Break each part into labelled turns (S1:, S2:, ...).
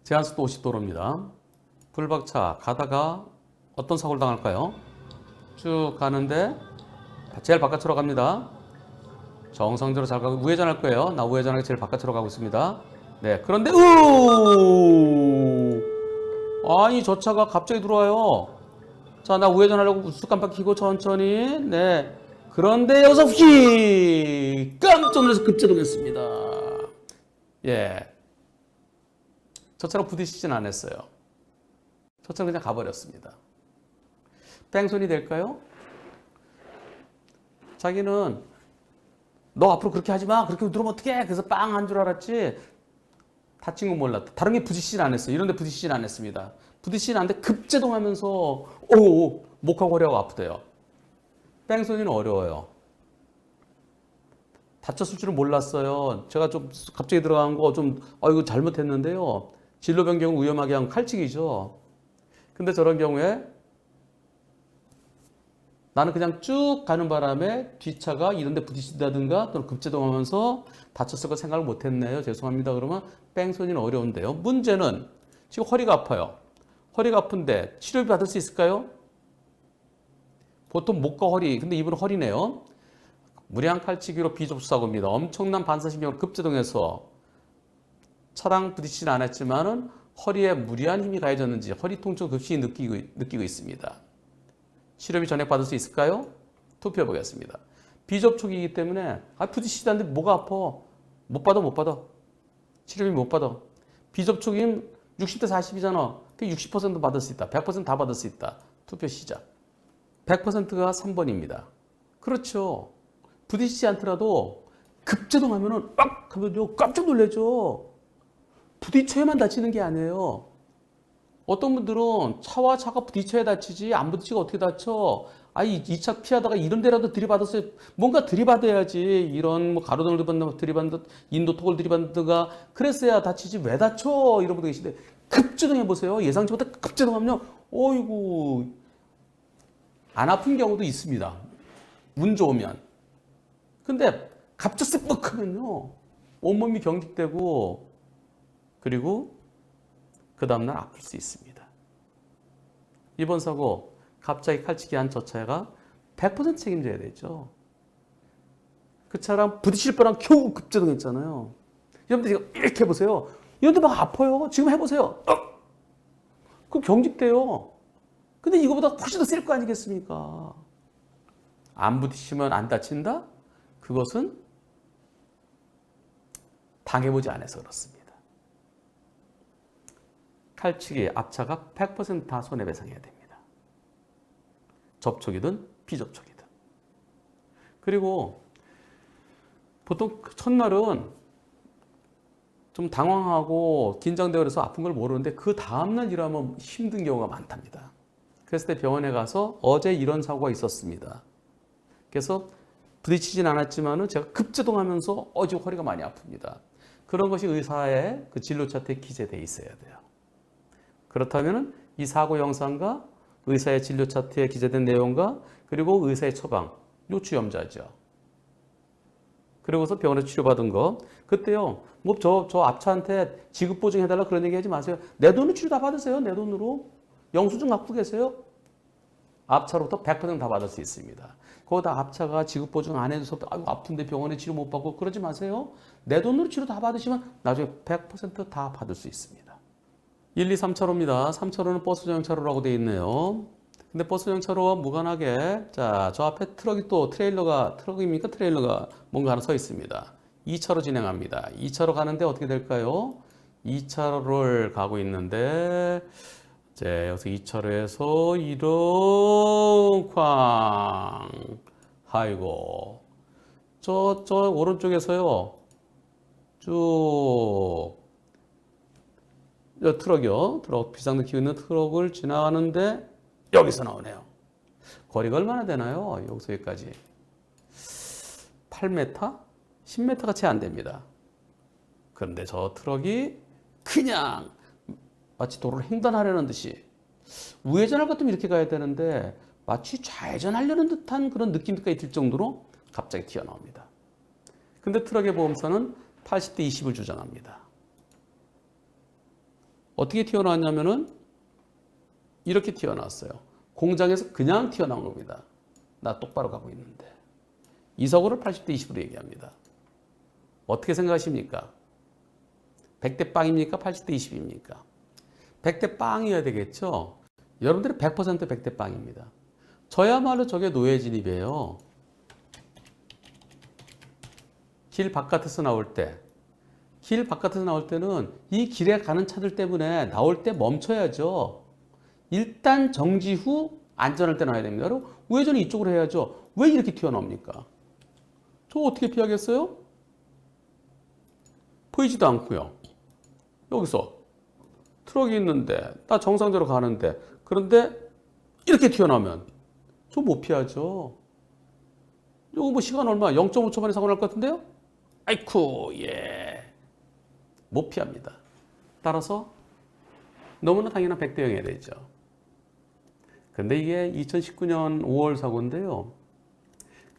S1: 제한속도 50도로입니다. 불박차 가다가 어떤 사고를 당할까요? 쭉 가는데 제일 바깥으로 갑니다. 정상적으로 잘 가고 우회전할 거예요. 나 우회전하기 제일 바깥으로 가고 있습니다. 네, 그런데 아니 저 차가 갑자기 들어와요. 자, 나 우회전하려고 우측 깜빡 켜고 천천히. 네, 그런데 여기서 깜짝 놀라서 급제동했습니다. 예, 저 차랑 부딪히진 않았어요. 저 차는 그냥 가버렸습니다. 뺑소니 될까요? 자기는 너 앞으로 그렇게 하지 마. 그렇게 누르면 어떡해. 그래서 빵 한 줄 알았지. 다친 건 몰랐다. 다른 게 부딪히진 않았어요. 이런 데 부딪히진 않았습니다. 부딪히진 않는데 급제동하면서 목하고 허리하고 아프대요. 뺑소니는 어려워요. 다쳤을 줄은 몰랐어요. 제가 좀 갑자기 들어간 거 좀 이거 잘못했는데요. 진로 변경을 위험하게 한 칼치기죠. 근데 저런 경우에 나는 그냥 쭉 가는 바람에 뒷차가 이런 데 부딪힌다든가 또는 급제동하면서 다쳤을 거 생각을 못했네요. 죄송합니다. 그러면 뺑소니는 어려운데요. 문제는 지금 허리가 아파요. 허리가 아픈데 치료비 받을 수 있을까요? 보통 목과 허리, 근데 이분은 허리네요. 무리한 칼치기로 비접수 사고입니다. 엄청난 반사신경으로 급제동해서 차랑 부딪히진 않았지만은 허리에 무리한 힘이 가해졌는지 허리 통증 급히 느끼고 있습니다. 치료비 전액받을 수 있을까요? 투표해 보겠습니다. 비접촉이기 때문에 부딪히다는데 뭐가 아파? 못 받아. 치료비 못 받아. 비접촉이면 60대 40이잖아. 그 60% 받을 수 있다. 100% 다 받을 수 있다. 투표 시작. 100%가 3번입니다. 그렇죠. 부딪히지 않더라도 급제동하면은 하면요 깜짝 놀라죠. 부딪혀야만 다치는 게 아니에요. 어떤 분들은 차와 차가 부딪혀야 다치지 안 부딪히고 어떻게 다쳐? 이 차 피하다가 이런 데라도 들이받았어요. 뭔가 들이받아야지. 이런 뭐 가로등을 들이받는 인도톡을 들이받는가 그랬어야 다치지 왜 다쳐? 이런 분들 계신데 급제동해 보세요. 예상치 못해 급제동하면요. 어이구 안 아픈 경우도 있습니다. 운 좋으면. 근데 갑자기 뻑 하면요. 온몸이 경직되고 그리고 그 다음날 아플 수 있습니다. 이번 사고 갑자기 칼치기 한 저 차가 100% 책임져야 되죠. 그 차랑 부딪힐 뻔한 겨우 급제동했잖아요. 여러분들 지금 이렇게 해보세요. 이런데 막 아파요. 지금 해보세요. 그럼 경직돼요. 근데 이거보다 훨씬 더 셀 거 아니겠습니까? 안 부딪히면 안 다친다? 그것은 당해보지 않아서 그렇습니다. 칼치기 앞차가 100% 다 손해배상해야 됩니다. 접촉이든 비접촉이든. 그리고 보통 첫날은 좀 당황하고 긴장되어 그래서 아픈 걸 모르는데 그 다음날 일하면 힘든 경우가 많답니다. 그랬을 때 병원에 가서 어제 이런 사고가 있었습니다. 그래서 부딪히진 않았지만은 제가 급제동하면서 지금 허리가 많이 아픕니다. 그런 것이 의사의 그 진료 차트에 기재되어 있어야 돼요. 그렇다면 이 사고 영상과 의사의 진료 차트에 기재된 내용과 그리고 의사의 처방, 요 주염자죠. 그리고서 병원에서 치료받은 거. 그때요, 뭐 저 앞차한테 지급 보증해달라 그런 얘기 하지 마세요. 내 돈으로 치료 다 받으세요. 내 돈으로. 영수증 갖고 계세요. 앞차로부터 100%다 받을 수 있습니다. 그거 다 앞차가 지급 보증 안 해줘서 아픈데 병원에 치료 못 받고 그러지 마세요. 내 돈으로 치료 다 받으시면 나중에 100%다 받을 수 있습니다. 1, 2, 3차로입니다. 3차로는 버스 전용차로라고 되어 있네요. 근데 버스 전용차로와 무관하게 자, 저 앞에 트럭이 또 트럭입니까? 트레일러가 뭔가 하나 서 있습니다. 2차로 진행합니다. 2차로 가는데 어떻게 될까요? 2차로를 가고 있는데 이제 여기서 2차로에서 이런 쾅 아이고 저 오른쪽에서요 쭉 트럭이요. 트럭 비상등 켜고 있는 트럭을 지나가는데 여기서 나오네요. 거리가 얼마나 되나요? 여기서 여기까지 8m? 10m가 채 안 됩니다. 그런데 저 트럭이 그냥 마치 도로를 횡단하려는 듯이 우회전할 것 같으면 이렇게 가야 되는데 마치 좌회전하려는 듯한 그런 느낌까지 들 정도로 갑자기 튀어나옵니다. 근데 트럭의 보험사는 80대 20을 주장합니다. 어떻게 튀어나왔냐면은 이렇게 튀어나왔어요. 공장에서 그냥 튀어나온 겁니다. 나 똑바로 가고 있는데. 이 사고를 80대 20으로 얘기합니다. 어떻게 생각하십니까? 100대 빵입니까? 80대 20입니까? 100대 빵이어야 되겠죠? 여러분들이 100% 100대 빵입니다. 저야말로 저게 노예 진입이에요. 길 바깥에서 나올 때는 이 길에 가는 차들 때문에 나올 때 멈춰야죠. 일단 정지 후 안전할 때 나와야 됩니다. 그리고 우회전은 이쪽으로 해야죠. 왜 이렇게 튀어나옵니까? 저 어떻게 피하겠어요? 보이지도 않고요. 여기서 트럭이 있는데 나 정상적으로 가는데 그런데 이렇게 튀어나오면 저 못 피하죠. 이거 뭐 시간 얼마? 0.5초 만에 사고 날 것 같은데요? 아이쿠 예. 못 피합니다. 따라서 너무나 당연한 100대 0이 되죠. 근데 이게 2019년 5월 사고인데요.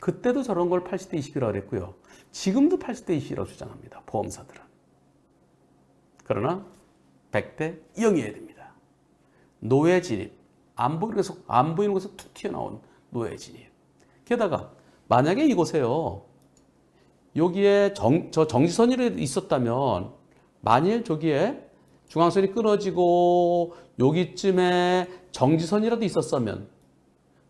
S1: 그때도 저런 걸 80대 20이라고 그랬고요. 지금도 80대 20이라고 주장합니다. 보험사들은. 그러나 100대 0이어야 됩니다. 노예 진입. 안 보이는 곳에서 툭 튀어나온 노예 진입. 게다가 만약에 이곳에요. 여기에 정지선이 있었다면 만일 저기에 중앙선이 끊어지고 여기쯤에 정지선이라도 있었으면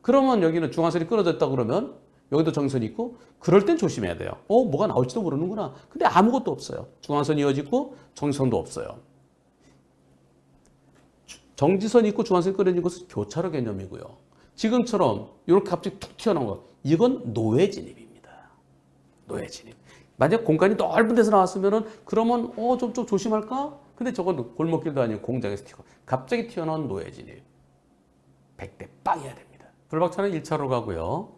S1: 그러면 여기는 중앙선이 끊어졌다 그러면 여기도 정지선이 있고 그럴 땐 조심해야 돼요. 뭐가 나올지도 모르는구나. 근데 아무것도 없어요. 중앙선이 이어지고 정지선도 없어요. 정지선이 있고 중앙선이 끊어진 것은 교차로 개념이고요. 지금처럼 이렇게 갑자기 툭 튀어나온 거 이건 노예 진입입니다. 노예 진입. 만약 공간이 넓은 데서 나왔으면은 그러면 좀 조심할까? 근데 저건 골목길도 아니고 공장에서 갑자기 튀어나온 노예 진입. 100대 빵이어야 됩니다. 불박차는 1차로 가고요.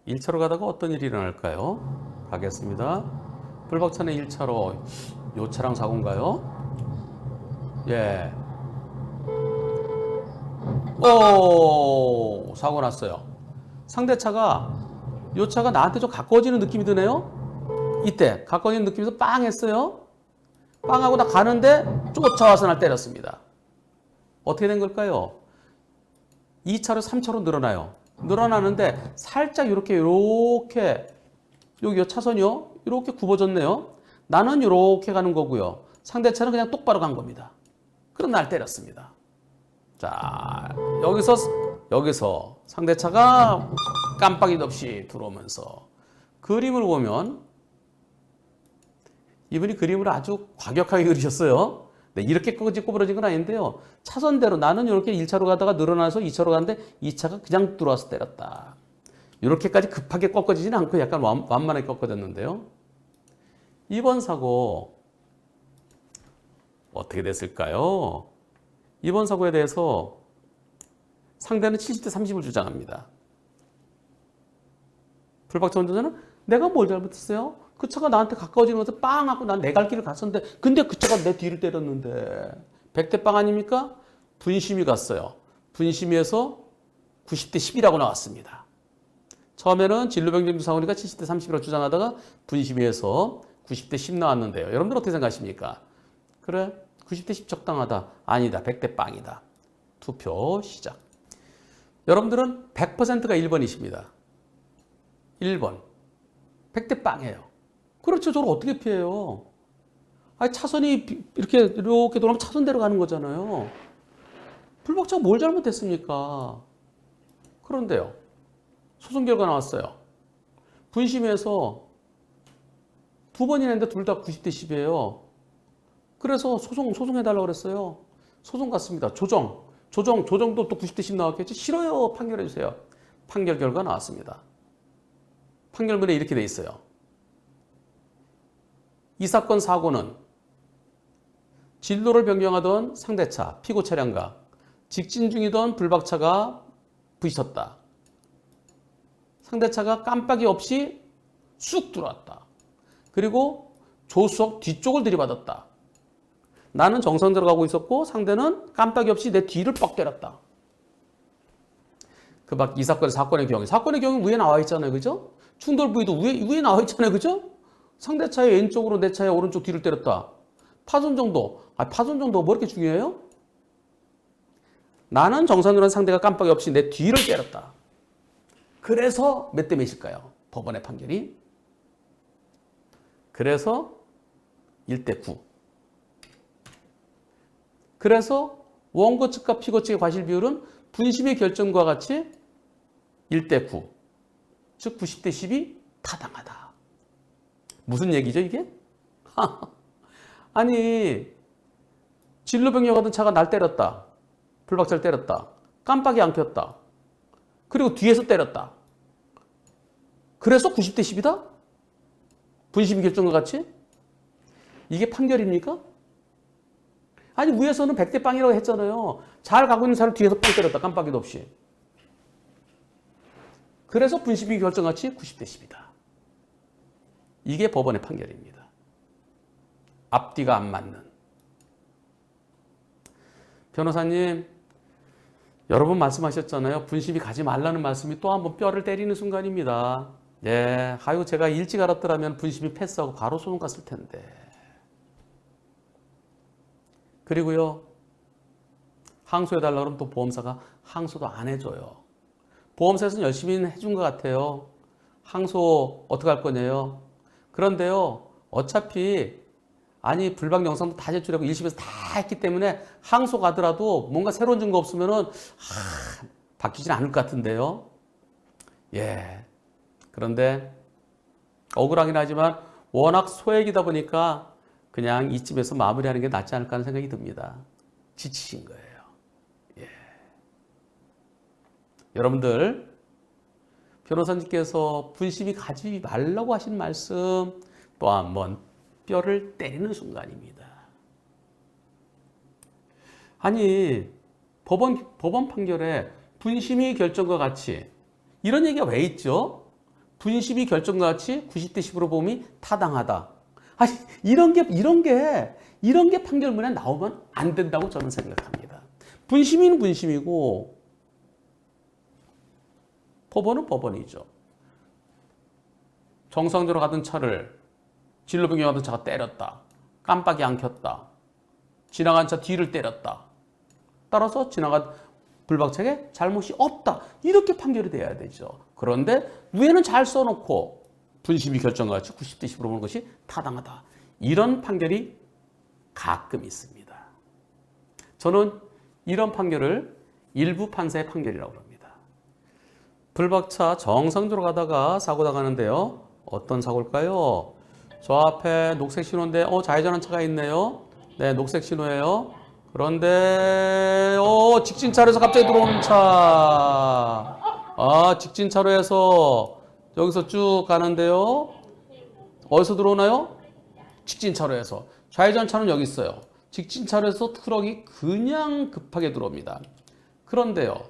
S1: 1차로 가다가 어떤 일이 일어날까요? 가겠습니다. 불박차는 1차로 요 차량 사고인가요? 예. 사고 났어요. 상대차가 요 차가 나한테 좀 가까워지는 느낌이 드네요. 이때 가까워지는 느낌에서 빵 했어요. 빵하고 나 가는데 쫓아와서 날 때렸습니다. 어떻게 된 걸까요? 2차로 3차로 늘어나요. 늘어나는데 살짝 이렇게 여기 차선이요. 이렇게 굽어졌네요. 나는 이렇게 가는 거고요. 상대차는 그냥 똑바로 간 겁니다. 그럼 날 때렸습니다. 자, 여기서 상대차가 깜빡이도 없이 들어오면서 그림을 보면 이분이 그림을 아주 과격하게 그리셨어요. 네, 이렇게 꼬부러진 건 아닌데요. 차선대로 나는 이렇게 1차로 가다가 늘어나서 2차로 가는데 2차가 그냥 들어와서 때렸다. 이렇게까지 급하게 꺾어지지는 않고 약간 완만하게 꺾어졌는데요. 이번 사고 어떻게 됐을까요? 이번 사고에 대해서 상대는 70대 30을 주장합니다. 불박차 운전자는 내가 뭘 잘못했어요? 그 차가 나한테 가까워지는 것을 빵 하고 난 내 갈 길을 갔었는데 근데 그 차가 내 뒤를 때렸는데 100대 빵 아닙니까? 분심이 갔어요. 분심위에서 90대 10이라고 나왔습니다. 처음에는 진로병정 사고니까 70대 30이라고 주장하다가 분심위에서 90대 10 나왔는데요. 여러분들 어떻게 생각하십니까? 그래 90대 10 적당하다. 아니다. 100대 빵이다. 투표 시작. 여러분들은 100%가 1번이십니다. 1번. 100대 빵이에요. 그렇죠. 저를 어떻게 피해요? 아니, 차선이 이렇게 돌아가면 차선대로 가는 거잖아요. 불박차가 뭘 잘못했습니까? 그런데요. 소송 결과 나왔어요. 분심에서 두 번이나 했는데 둘 다 90대 10이에요. 그래서 소송해달라고 그랬어요. 소송 갔습니다. 조정도 또 90대 10 나왔겠지? 싫어요. 판결해주세요. 판결 결과 나왔습니다. 판결문에 이렇게 돼 있어요. 이 사건 사고는 진로를 변경하던 상대차, 피고 차량과 직진 중이던 불박차가 부딪혔다. 상대차가 깜빡이 없이 쑥 들어왔다. 그리고 조수석 뒤쪽을 들이받았다. 나는 정상대로 가고 있었고 상대는 깜빡이 없이 내 뒤를 뻑 때렸다. 사건의 경우 위에 나와 있잖아요. 그죠? 충돌 부위도 위에 나와 있잖아요. 그죠? 상대 차의 왼쪽으로 내 차의 오른쪽 뒤를 때렸다. 파손 정도. 파손 정도가 뭐 이렇게 중요해요? 나는 정상적으로 한 상대가 깜빡이 없이 내 뒤를 때렸다. 그래서 몇 대 몇일까요? 법원의 판결이. 그래서 1대 9. 그래서 원고 측과 피고 측의 과실 비율은 분심의 결정과 같이 1대 9. 즉 90대 10이 타당하다. 무슨 얘기죠 이게? 아니 진로변경하던 차가 날 때렸다. 불박차를 때렸다. 깜빡이 안 켰다. 그리고 뒤에서 때렸다. 그래서 90대 10이다? 분심의 결정과 같이? 이게 판결입니까? 아니 위에서는 100대 빵이라고 했잖아요. 잘 가고 있는 차를 뒤에서 빵 때렸다. 깜빡이도 없이. 그래서 분심의 결정같이 90대 10이다. 이게 법원의 판결입니다. 앞뒤가 안 맞는. 변호사님, 여러분 말씀하셨잖아요. 분심이 가지 말라는 말씀이 또 한 번 뼈를 때리는 순간입니다. 예, 아유 제가 일찍 알았더라면 분심이 패스하고 바로 소송 갔을 텐데. 그리고요, 항소해달라 그러면 또 보험사가 항소도 안 해줘요. 보험사에서는 열심히 해준 것 같아요. 항소 어떻게 할 거냐요. 그런데요, 어차피 아니 불박 영상도 다 제출하고 1심에서 다 했기 때문에 항소 가더라도 뭔가 새로운 증거 없으면은 바뀌진 않을 것 같은데요. 예. 그런데 억울하긴 하지만 워낙 소액이다 보니까 그냥 이쯤에서 마무리하는 게 낫지 않을까 하는 생각이 듭니다. 지치신 거예요. 예. 여러분들, 변호사님께서 분심이 가지 말라고 하신 말씀 또 한 번 뼈를 때리는 순간입니다. 아니, 법원 판결에 분심이 결정과 같이 이런 얘기가 왜 있죠? 분심이 결정과 같이 90대 10으로 보험이 타당하다. 아니, 이런 게 판결문에 나오면 안 된다고 저는 생각합니다. 분심이는 분심이고 법원은 법원이죠. 정상적으로 가던 차를 진로 변경하던 차가 때렸다. 깜빡이 안 켰다. 지나간 차 뒤를 때렸다. 따라서 지나간 불박차에 잘못이 없다. 이렇게 판결이 돼야 되죠. 그런데 위에는 잘 써놓고 분심이 결정과 같이 90대 10으로 보는 것이 타당하다. 이런 판결이 가끔 있습니다. 저는 이런 판결을 일부 판사의 판결이라고 합니다. 불박차 정상적으로 가다가 사고 나가는데요. 어떤 사고일까요? 저 앞에 녹색 신호인데 좌회전한 차가 있네요. 네, 녹색 신호예요. 그런데 직진차로에서 갑자기 들어오는 차. 직진차로에서 여기서 쭉 가는데요. 어디서 들어오나요? 직진차로에서. 좌회전 차는 여기 있어요. 직진차로에서 트럭이 그냥 급하게 들어옵니다. 그런데요,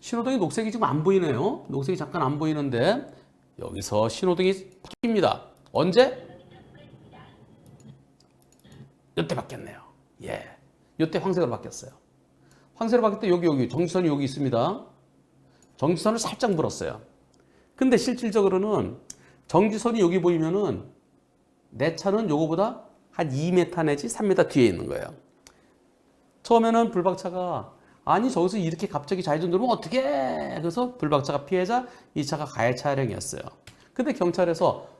S1: 신호등이 녹색이 지금 안 보이네요. 녹색이 잠깐 안 보이는데 여기서 신호등이 바뀝니다. 언제? 이때 바뀌었네요. 예, 이때 황색으로 바뀌었어요. 황색으로 바뀔 때 여기 정지선이 여기 있습니다. 정지선을 살짝 물었어요. 근데 실질적으로는 정지선이 여기 보이면은 내 차는 요거보다 한 2m 내지 3m 뒤에 있는 거예요. 처음에는 불박차가 아니 저기서 이렇게 갑자기 좌회전 들어오면 어떡해. 그래서 불박차가 피해자, 이 차가 가해 차량이었어요. 근데 경찰에서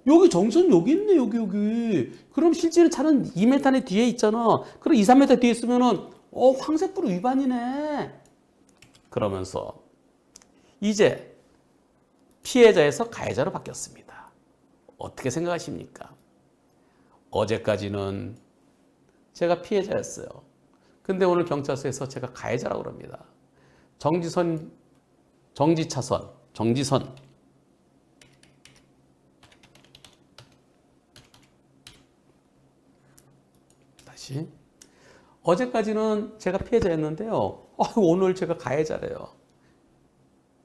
S1: 여기 정선 여기 있네 여기. 그럼 실제로 차는 2m 내 뒤에 있잖아. 그럼 2, 3m 뒤에 있으면은 황색불 위반이네. 그러면서 이제 피해자에서 가해자로 바뀌었습니다. 어떻게 생각하십니까? 어제까지는 제가 피해자였어요. 근데 오늘 경찰서에서 제가 가해자라고 그럽니다. 정지선, 정지차선, 정지선. 다시. 어제까지는 제가 피해자였는데요. 오늘 제가 가해자래요.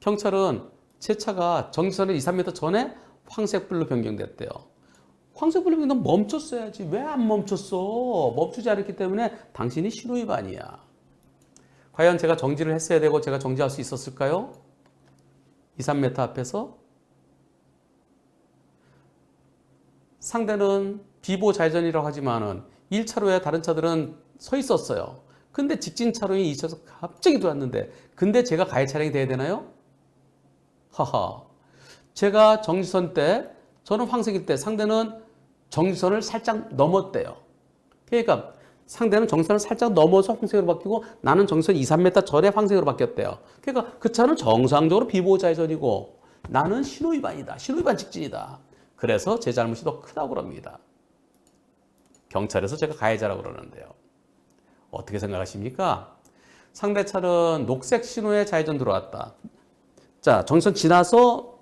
S1: 경찰은 제 차가 정지선에 2, 3m 전에 황색불로 변경됐대요. 황색불로 변경 멈췄어야지. 왜 안 멈췄어? 멈추지 않았기 때문에 당신이 신호위반이야. 과연 제가 정지를 했어야 되고 제가 정지할 수 있었을까요? 2, 3m 앞에서? 상대는 비보호 좌회전이라고 하지만은 1차로에 다른 차들은 서 있었어요. 근데 직진 차로에 있어서 갑자기 들어왔는데 근데 제가 가해 차량이 돼야 되나요? 하하. 제가 정지선 때 저는 황색일 때 상대는 정지선을 살짝 넘었대요. 그러니까 상대는 정지선을 살짝 넘어서 황색으로 바뀌고 나는 정지선 2, 3m 전에 황색으로 바뀌었대요. 그러니까 그 차는 정상적으로 비보호 좌회전이고 나는 신호위반이다. 신호위반 직진이다. 그래서 제 잘못이 더 크다고 그럽니다. 경찰에서 제가 가해자라고 그러는데요. 어떻게 생각하십니까? 상대 차는 녹색 신호에 좌회전 들어왔다. 자, 정지선 지나서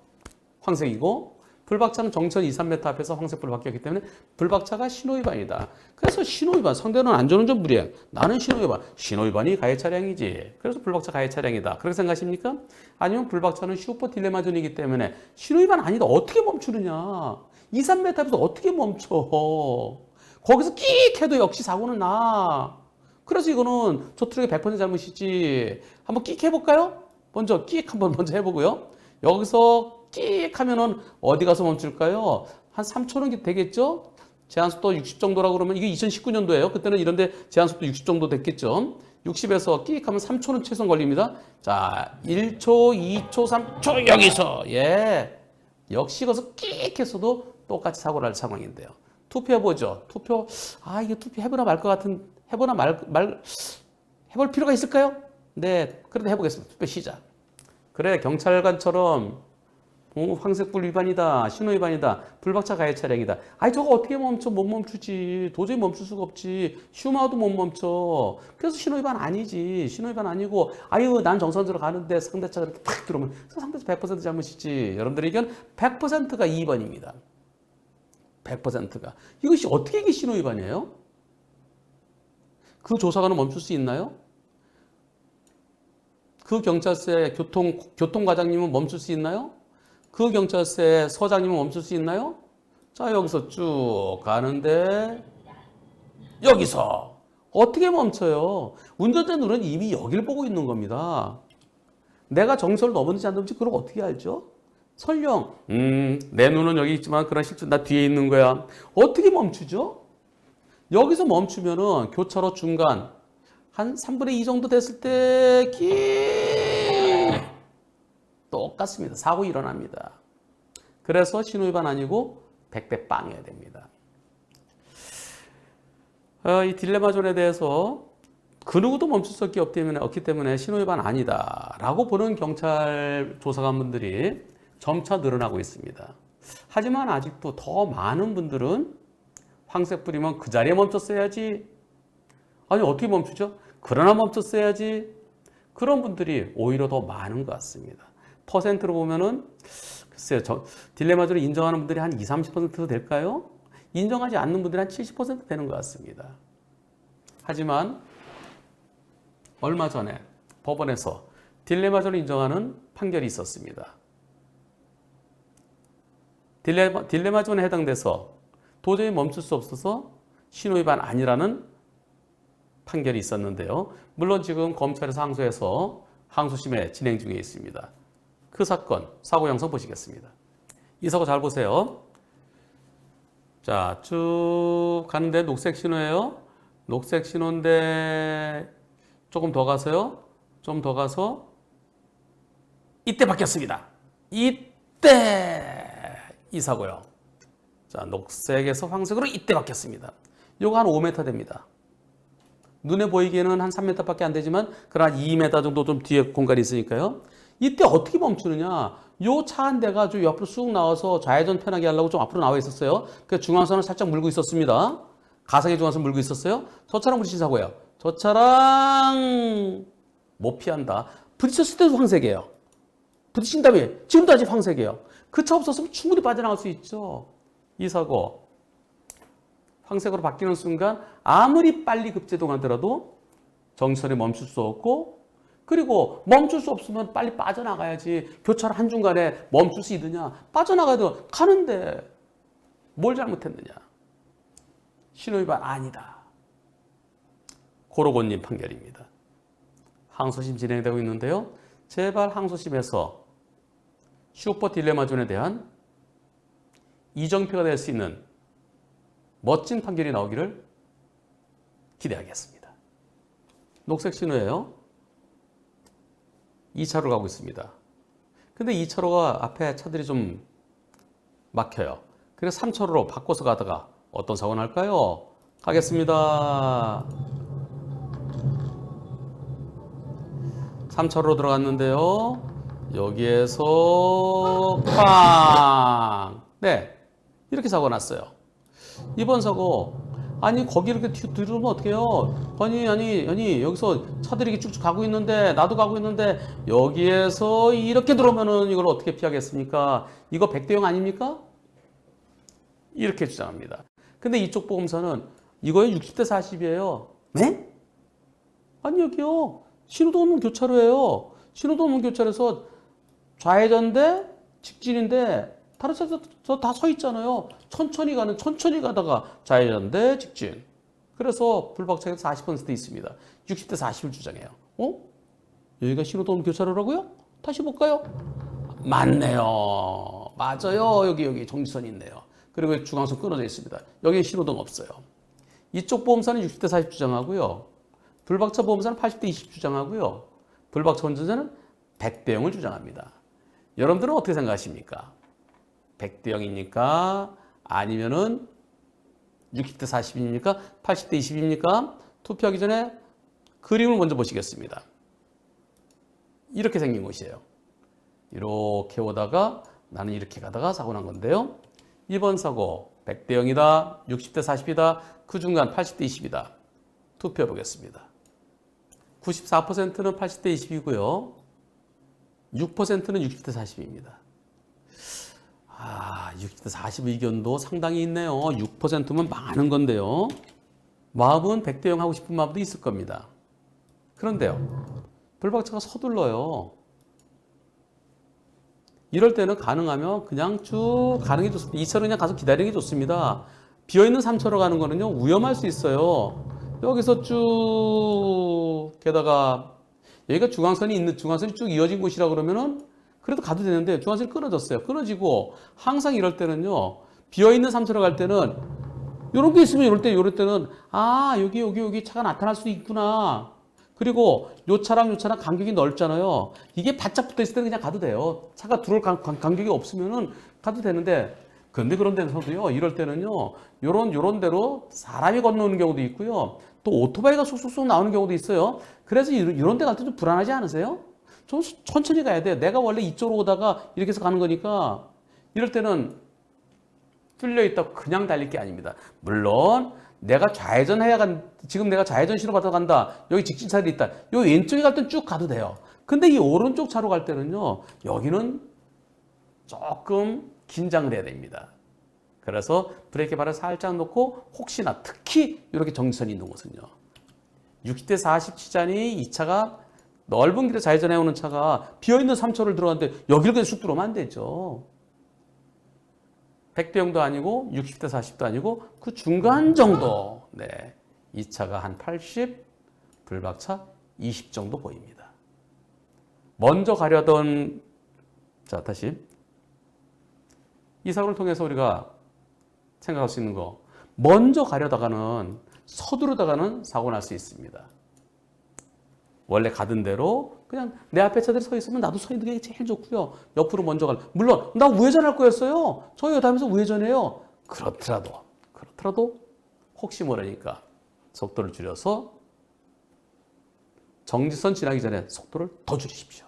S1: 황색이고 불박차는 정지선 2, 3m 앞에서 황색불로 바뀌었기 때문에 불박차가 신호위반이다. 그래서 신호위반, 상대는 안전운전 불이행, 나는 신호위반, 신호위반이 가해 차량이지. 그래서 불박차 가해 차량이다. 그렇게 생각하십니까? 아니면 불박차는 슈퍼 딜레마존이기 때문에 신호위반 아니다. 어떻게 멈추느냐? 2, 3m 앞에서 어떻게 멈춰? 거기서 끽 해도 역시 사고는 나. 그래서 이거는 저 트럭의 100% 잘못이지. 한번 끽 해볼까요? 먼저 끽 한번 먼저 해보고요. 여기서 끽 하면은 어디 가서 멈출까요? 한 3초는 되겠죠? 제한속도 60 정도라고 그러면 이게 2019년도예요. 그때는 이런데 제한속도 60 정도 됐겠죠? 60에서 끽 하면 3초는 최소한 걸립니다. 자, 1초, 2초, 3초 여기서 예. 역시 거기서 끽 했어도 똑같이 사고 날 상황인데요. 투표해보죠. 투표, 이게 투표 해보나 말 것 같은, 해보나 해볼 필요가 있을까요? 네, 그래도 해보겠습니다. 투표 시작. 그래, 경찰관처럼 황색불 위반이다, 신호 위반이다, 불박차 가해 차량이다. 저거 어떻게 멈춰? 못 멈추지. 도저히 멈출 수가 없지. 슈마도 못 멈춰. 그래서 신호 위반 아니지. 신호 위반 아니고, 난 정선으로 가는데 상대차가 이렇게 탁 들어오면 상대차 100% 잘못이지. 여러분들의 의견 100%가 2번입니다. 100%가. 이것이 어떻게 이게 신호 위반이에요? 그 조사관은 멈출 수 있나요? 그 경찰서의 교통과장님은 멈출 수 있나요? 그 경찰서의 서장님은 멈출 수 있나요? 자, 여기서 쭉 가는데 여기서 어떻게 멈춰요? 운전자 눈은 이미 여길 보고 있는 겁니다. 내가 정선을 넘었는지 안 넘었는지 그걸 어떻게 알죠? 설령 내 눈은 여기 있지만 그런 실제 나 뒤에 있는 거야. 어떻게 멈추죠? 여기서 멈추면은 교차로 중간 한 3분의 2 정도 됐을 때 똑같습니다. 사고 일어납니다. 그래서 신호위반 아니고 100배 빵해야 됩니다. 이 딜레마존에 대해서 그 누구도 멈출 수 없기 때문에 신호위반 아니다라고 보는 경찰 조사관분들이 점차 늘어나고 있습니다. 하지만 아직도 더 많은 분들은 황색불이면 그 자리에 멈췄어야지. 어떻게 멈추죠? 그러나 멈췄어야지. 그런 분들이 오히려 더 많은 것 같습니다. 퍼센트로 보면은 글쎄요, 딜레마존을 인정하는 분들이 한 20, 30% 될까요? 인정하지 않는 분들이 한 70% 되는 것 같습니다. 하지만 얼마 전에 법원에서 딜레마존을 인정하는 판결이 있었습니다. 딜레마존에 해당돼서 도저히 멈출 수 없어서 신호위반 아니라는 판결이 있었는데요. 물론 지금 검찰에서 항소해서 항소심에 진행 중에 있습니다. 그 사건, 사고 영상 보시겠습니다. 이 사고 잘 보세요. 자, 쭉 가는데 녹색 신호예요. 녹색 신호인데 조금 더 가서요. 좀 더 가서 이때 바뀌었습니다. 이때 이 사고요. 자, 녹색에서 황색으로 이때 바뀌었습니다. 요거 한 5m 됩니다. 눈에 보이기에는 한 3m밖에 안 되지만 그러나 2m 정도 좀 뒤에 공간이 있으니까요. 이때 어떻게 멈추느냐? 요 차 한 대가 좀 옆으로 쑥 나와서 좌회전 편하게 하려고 좀 앞으로 나와 있었어요. 그 중앙선을 살짝 물고 있었습니다. 가상의 중앙선 물고 있었어요. 저 차랑 부딪힌 사고예요. 저 차랑 못 피한다. 부딪혔을 때도 황색이에요. 부딪힌 다음에 지금도 아직 황색이에요. 그 차 없었으면 충분히 빠져나갈 수 있죠. 이 사고 황색으로 바뀌는 순간 아무리 빨리 급제동하더라도 정지선에 멈출 수 없고 그리고 멈출 수 없으면 빨리 빠져나가야지. 교차로 한중간에 멈출 수 있느냐. 빠져나가야 돼. 가는데 뭘 잘못했느냐. 신호위반 아니다. 고로곤님 판결입니다. 항소심 진행되고 있는데요. 제발 항소심에서 슈퍼 딜레마존에 대한 이정표가 될 수 있는 멋진 판결이 나오기를 기대하겠습니다. 녹색 신호예요. 2차로 가고 있습니다. 근데 2차로가 앞에 차들이 좀 막혀요. 그래서 3차로로 바꿔서 가다가 어떤 사고가 날까요? 가겠습니다. 3차로로 들어갔는데요. 여기에서 팡! 네, 이렇게 사고가 났어요. 이번 사고, 아니 거기 이렇게 들으면 어떡해요? 아니 여기서 차들이 이렇게 쭉쭉 가고 있는데 나도 가고 있는데 여기에서 이렇게 들어오면은 이걸 어떻게 피하겠습니까? 이거 백대형 아닙니까? 이렇게 주장합니다. 근데 이쪽 보험사는 이거에 60대 40이에요. 네? 아니 여기요. 신호도 없는 교차로예요. 신호도 없는 교차로에서 좌회전대 직진인데 다른 차도 다 서 있잖아요. 천천히 가다가 좌회전대 직진. 그래서 불박차가 40% 있습니다. 60대 40을 주장해요. 여기가 신호도 없는 교차로라고요? 다시 볼까요? 맞네요. 맞아요. 여기 정지선이 있네요. 그리고 중앙선 끊어져 있습니다. 여기에 신호등 없어요. 이쪽 보험사는 60대 40 주장하고요. 불박차 보험사는 80대 20 주장하고요. 불박차 운전자는 100대형을 주장합니다. 여러분들은 어떻게 생각하십니까? 100대형입니까? 아니면은 60대 40입니까? 80대 20입니까? 투표하기 전에 그림을 먼저 보시겠습니다. 이렇게 생긴 곳이에요. 이렇게 오다가 나는 이렇게 가다가 사고 난 건데요. 이번 사고 100대형이다, 60대 40이다, 그 중간 80대 20이다. 투표해 보겠습니다. 94%는 80대 20이고요. 6%는 60대 40입니다. 60대 40 의견도 상당히 있네요. 6%면 많은 건데요. 마음은 100대형 하고 싶은 마음도 있을 겁니다. 그런데요. 불박차가 서둘러요. 이럴 때는 가능하면 그냥 쭉 가는 게 좋습니다. 2차로 그냥 가서 기다리는 게 좋습니다. 비어있는 3차로 가는 거는요, 위험할 수 있어요. 여기서 쭉, 게다가, 여기가 중앙선이 쭉 이어진 곳이라 그러면은, 그래도 가도 되는데, 중앙선이 끊어졌어요. 끊어지고, 항상 이럴 때는요, 비어있는 3차로 갈 때는, 요런 게 있으면 이럴 때는, 여기 차가 나타날 수도 있구나. 그리고 요 차랑 간격이 넓잖아요. 이게 바짝 붙어 있을 때는 그냥 가도 돼요. 차가 들어올 간격이 없으면은 가도 되는데, 근데 그런 데서도요, 이럴 때는요, 요런 데로 사람이 건너는 경우도 있고요. 또 오토바이가 쏙쏙쏙 나오는 경우도 있어요. 그래서 이런 데 갈 때 좀 불안하지 않으세요? 좀 천천히 가야 돼요. 내가 원래 이쪽으로 오다가 이렇게 해서 가는 거니까, 이럴 때는 뚫려 있다고 그냥 달릴 게 아닙니다. 물론, 지금 내가 좌회전 신호 받아 간다. 여기 직진 차들이 있다. 요 왼쪽에 갈 땐 쭉 가도 돼요. 근데 이 오른쪽 차로 갈 때는요, 여기는 조금 긴장을 해야 됩니다. 그래서 브레이크 발을 살짝 놓고 혹시나 특히 이렇게 정지선이 있는 곳은요. 60대 40 치자니 이 차가 넓은 길에 좌회전해 오는 차가 비어있는 3차로를 들어갔는데 여기를 그냥 쑥 들어오면 안 되죠. 100대형도 아니고 60대 40도 아니고 그 중간 정도. 네, 이 차가 한 80, 불박차 20 정도 보입니다. 먼저 가려던, 자 다시 이 사고를 통해서 우리가 생각할 수 있는 거, 먼저 가려다가는 서두르다가는 사고 날 수 있습니다. 원래 가던 대로 그냥 내 앞에 차들이 서 있으면 나도 서 있는 게 제일 좋고요. 옆으로 먼저 물론 나 우회전할 거였어요. 저희 다니면서 우회전해요. 그렇더라도 혹시 모르니까 속도를 줄여서 정지선 지나기 전에 속도를 더 줄이십시오.